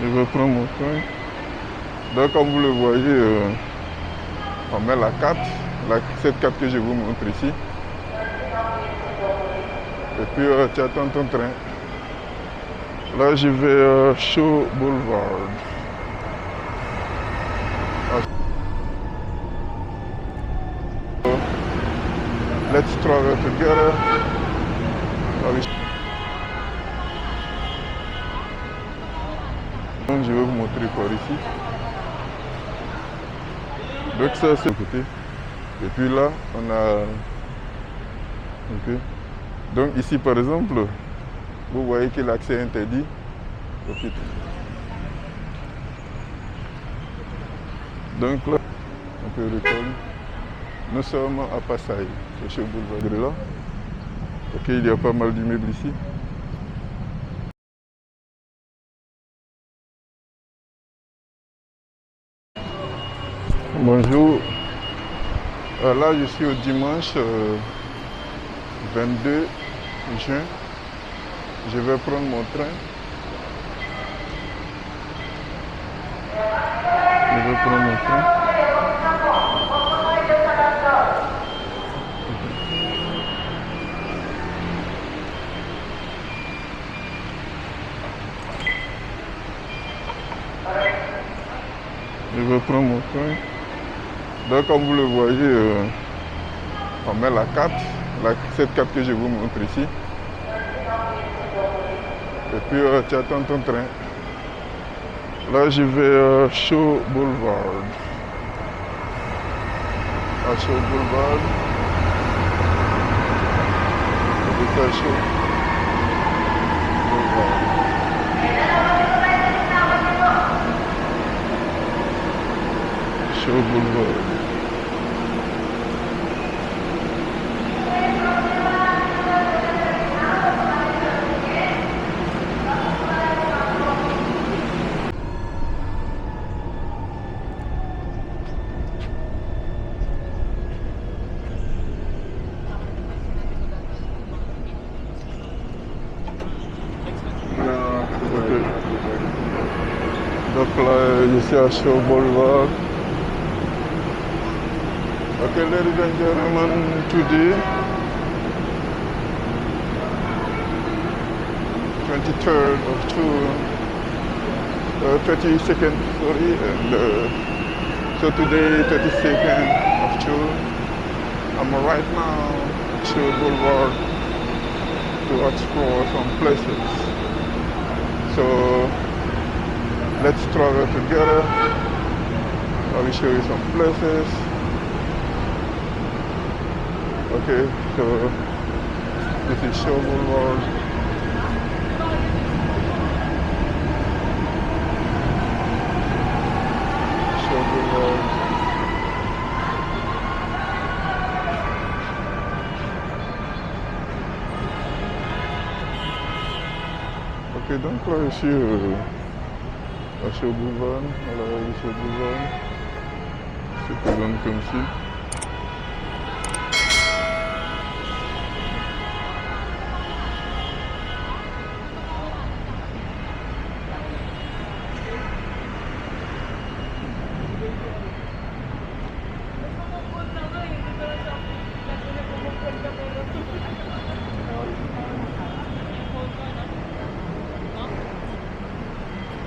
Je vais prendre mon train. Donc comme vous le voyez, on met la carte, cette carte que je vous montre ici. Et puis tu attends ton train. Là je vais Shaw Boulevard. Let's travel together. Donc je vais vous montrer par ici. Donc ça c'est le côté. Et puis là on a. Okay. Donc ici par exemple, vous voyez que l'accès est interdit. Okay. Donc là, on peut reconnaître. Nous sommes à Passaï, c'est au boulevard de là. Ok, il y a pas mal d'immeubles ici. Bonjour. Là, je suis au dimanche 22 juin. Je vais prendre mon train. Je vais prendre mon train. Je vais prendre mon train. Donc comme vous le voyez, on met la carte, cette carte que je vous montre ici. Et puis tu attends ton train. Là je vais Shaw Boulevard. À Shaw Boulevard. Je vais faire Shaw Boulevard. Shaw Boulevard. Donc là, je suis à Shaw Boulevard. Okay, ladies and gentlemen, today, 23rd of June, 22nd, sorry, and so today, 22nd of June, I'm right now to Boulevard to explore some places. So let's travel together. I will show you some places. Okay, so this is Shaw Boulevard. Shaw Boulevard. Ok, donc là je suis à Shaw Boulevard. Alors Shaw Boulevard. C'est présente comme ci.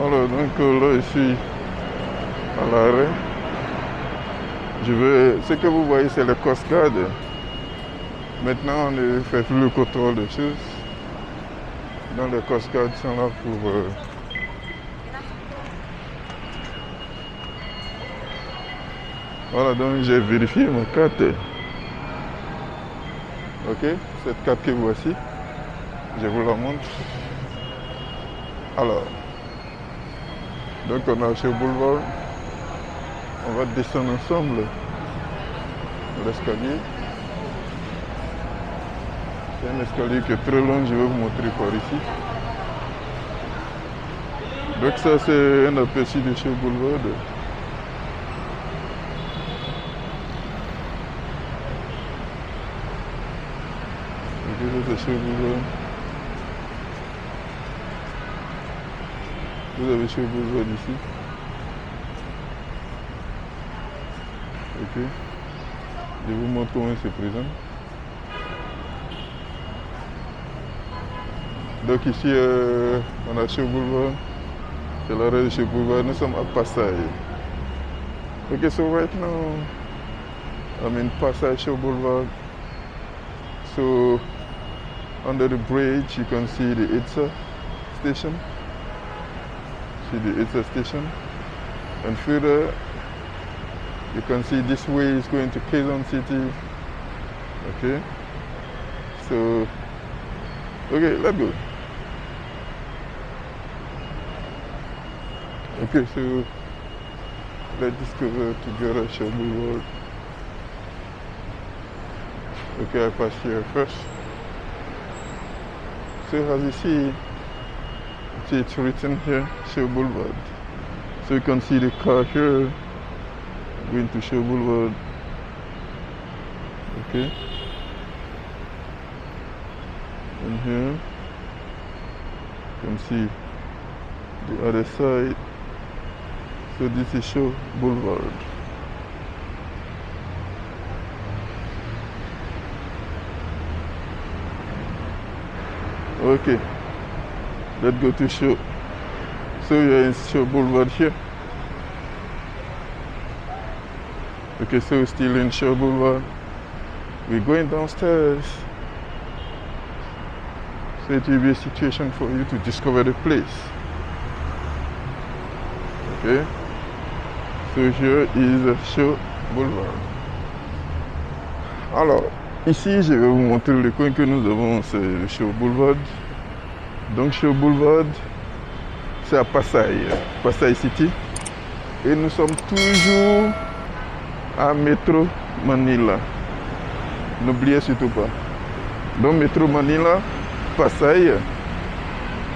Alors donc là ici à l'arrêt, ce que vous voyez c'est le Coast Guard. Maintenant on ne fait plus le contrôle des choses. Donc les Coast Guard sont là pour voilà, donc j'ai vérifié ma carte. Ok, cette carte que voici, je vous la montre. Alors, donc on a Shaw Boulevard, on va descendre ensemble l'escalier. C'est un escalier qui est très long, je vais vous montrer par ici. Donc ça c'est un aperçu de Shaw Boulevard. Ok, ça c'est Shaw Boulevard. Vous avez Show Boulevard ici. Ok. Je vous montre comment il se présente. Donc ici, on a Show Boulevard. C'est l'arrêt de Show Boulevard. Nous sommes à Passaï. Okay, so right now, I'm in Passaï Show Boulevard. So, under the bridge, you can see the ITSA station. See the ITSA station. And further, you can see this way is going to Quezon City. Okay. So, okay, let's go. Okay, so let's discover together Show Boulevard. Okay, I pass here first. So as you see, it's written here, Show Boulevard. So you can see the car here, going to Show Boulevard. Okay. And here, you can see the other side. So this is Show Boulevard. Okay, let's go to Show. So you're in Show Boulevard here. Okay, so we're still in Show Boulevard. We're going downstairs. So it will be a situation for you to discover the place. Okay. So here is Show Boulevard. Alors, ici, je vais vous montrer le coin que nous avons, c'est le Show Boulevard. Donc, Show Boulevard, c'est à Passaï, Passaï City. Et nous sommes toujours à Métro Manila. N'oubliez surtout pas. Donc, Métro Manila, Passaï,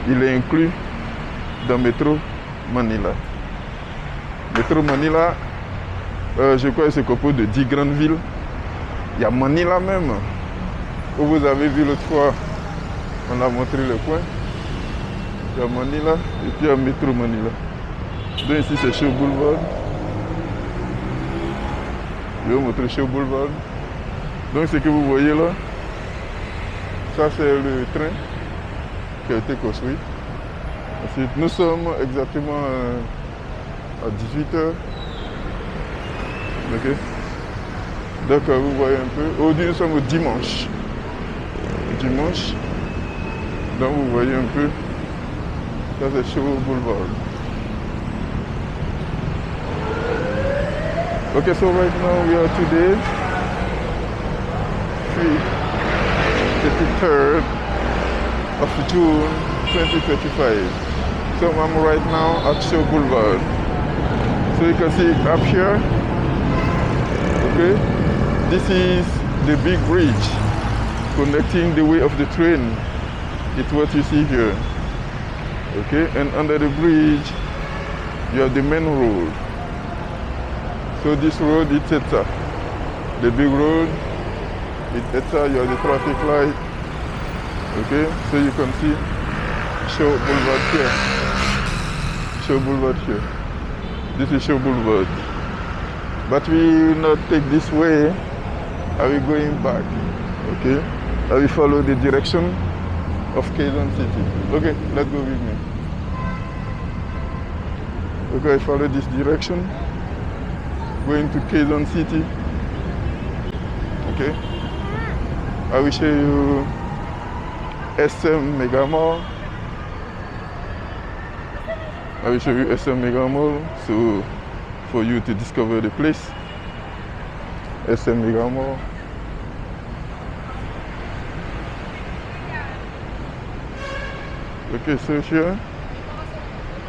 il est inclus dans Métro Manila. Métro Manila, je crois que c'est composé de 10 grandes villes. Il y a Manila même, où vous avez vu l'autre fois, on a montré le coin. Il y a Manila et puis il y a Métro Manila. Donc ici c'est Show Boulevard. Je vais vous montrer Show Boulevard. Donc ce que vous voyez là, ça c'est le train qui a été construit. Ensuite, nous sommes exactement à 18h. Ok. Donc vous voyez un peu. Aujourd'hui nous sommes au dimanche. Dimanche. Donc vous voyez un peu. Ça c'est Show Boulevard. Okay, so right now we are today 23rd of June 2025. So I'm right now at Show Boulevard. So you can see up here, okay, this is the big bridge connecting the way of the train. It's what you see here. Okay, and under the bridge you have the main road. So this road is ETSA. The big road is ETSA, you have the traffic light. Okay, so you can see Show Boulevard here. Show Boulevard here. This is Show Boulevard. But we will not take this way. I will going back. Okay? I will follow the direction of Quezon City. Okay, let's go with me. Okay, I follow this direction. Going to Quezon City. Okay? I will show you SM Mega Mall. I will show you SM Mega Mall, so for you to discover the place. SM Mega Mall. Okay, so here,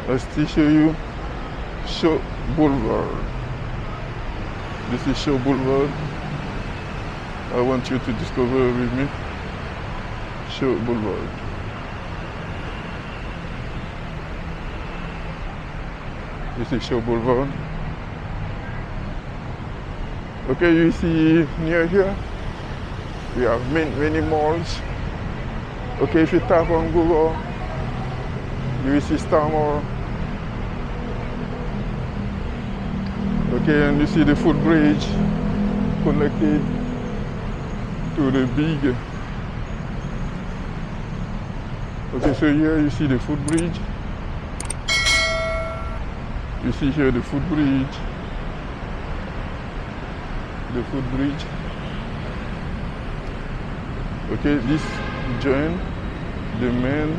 I'll still show you Show Boulevard. This is Show Boulevard. I want you to discover with me Show Boulevard. This is Show Boulevard. Okay, you see near here, we have many malls. Okay, if you tap on Google, you will see Star Mall. Okay, and you see the footbridge connected to the big. Okay, so here you see the footbridge. You see here the footbridge. The footbridge. Okay, this join the main.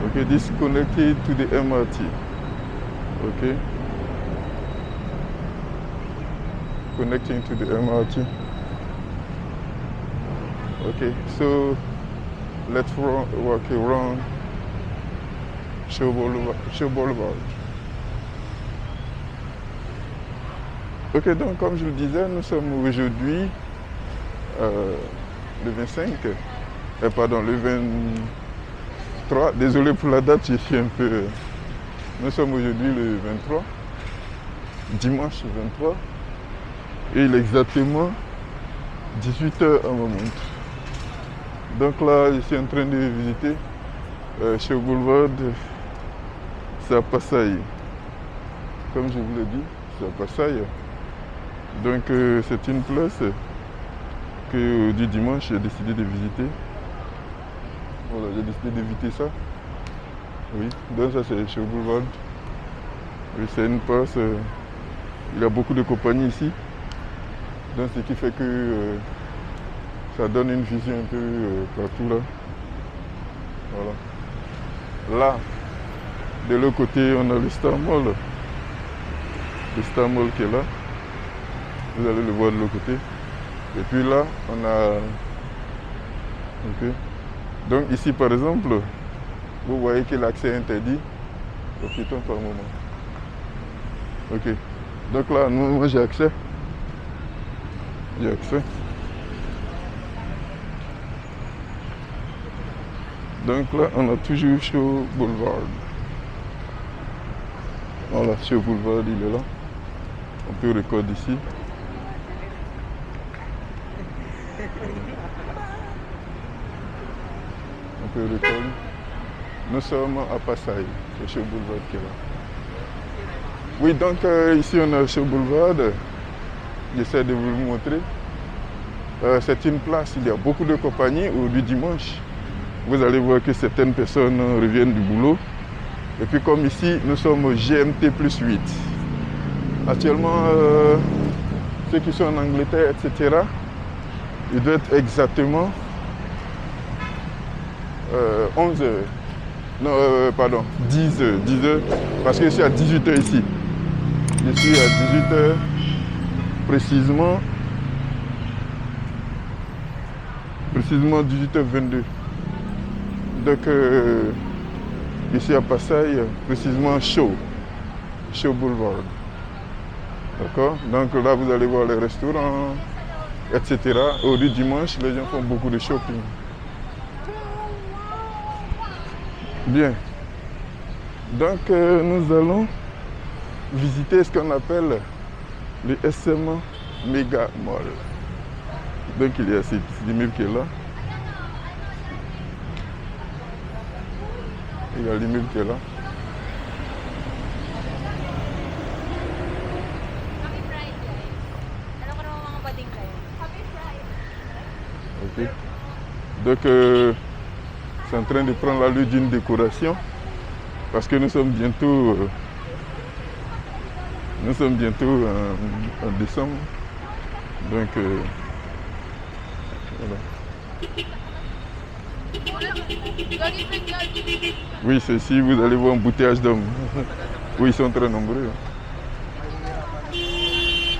Okay, this connected to the MRT. Okay, connecting to the MRT. Okay, so let's walk around Shaw Boulevard. Ok, donc comme je le disais, nous sommes aujourd'hui le 25, pardon, le 23. Désolé pour la date, je suis un peu... Nous sommes aujourd'hui le 23, dimanche 23, et il est exactement 18h à ma montre. Donc là, je suis en train de visiter Shaw Boulevard, c'est à Passaï. Comme je vous l'ai dit, c'est à Passaï. Donc c'est une place que du dimanche j'ai décidé de visiter. Voilà, j'ai décidé d'éviter ça. Oui, donc ça c'est Shaw Boulevard. Oui, c'est une place, il y a beaucoup de compagnies ici. Donc ce qui fait que ça donne une vision un peu partout là. Voilà. Là, de l'autre côté, on a le Star Mall. Le Star Mall qui est là. Vous allez le voir de l'autre côté. Et puis là, on a... Okay. Donc ici, par exemple, vous voyez que l'accès est interdit aux piétons par moment. Ok. Donc là, moi j'ai accès. J'ai accès. Donc là, on a toujours Shaw Boulevard. Voilà, Shaw Boulevard, il est là. On peut recorder ici. On peut recorder. Nous sommes à Passaï, c'est Shaw Boulevard qui est là. Oui, donc ici on a Shaw Boulevard. J'essaie de vous le montrer. C'est une place, il y a beaucoup de compagnies où du dimanche. Vous allez voir que certaines personnes reviennent du boulot. Et puis comme ici, nous sommes au GMT plus 8. Actuellement, ceux qui sont en Angleterre, etc., il doit être exactement 11 heures. Non, pardon, 10 heures. 10 heures, parce que je suis à 18 heures ici. Je suis à 18 heures, précisément 18h22. Donc ici à Passaï, précisément Shaw Boulevard. D'accord? Donc là vous allez voir les restaurants, etc. Au dimanche, les gens font beaucoup de shopping. Bien. Donc nous allons visiter ce qu'on appelle le SM Mega Mall. Donc il y a cet immeuble qui est là. Il y a l'immeuble qui est là. Ok. Donc c'est en train de prendre l'allure d'une décoration parce que nous sommes bientôt en décembre. Donc voilà. Oui, c'est ici, vous allez voir un embouteillage d'hommes. Oui, ils sont très nombreux. Ils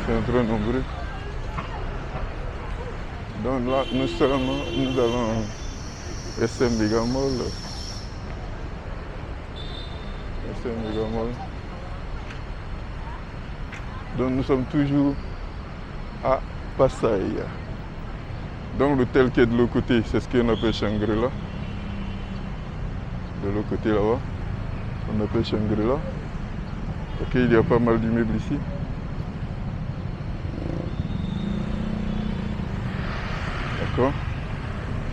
sont très nombreux. Donc là, nous allons SM Mega Mall. SM Mega Mall. Donc nous sommes toujours à Passaï. Donc l'hôtel qui est de l'autre côté, c'est ce qu'on appelle Shangri-La. De l'autre côté là-bas, on appelle Shangri-La. Ok, il y a pas mal d'immeubles ici. D'accord.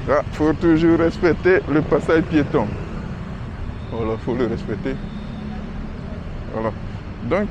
Ah, faut toujours respecter le passage piéton. Voilà, faut le respecter. Voilà. Donc,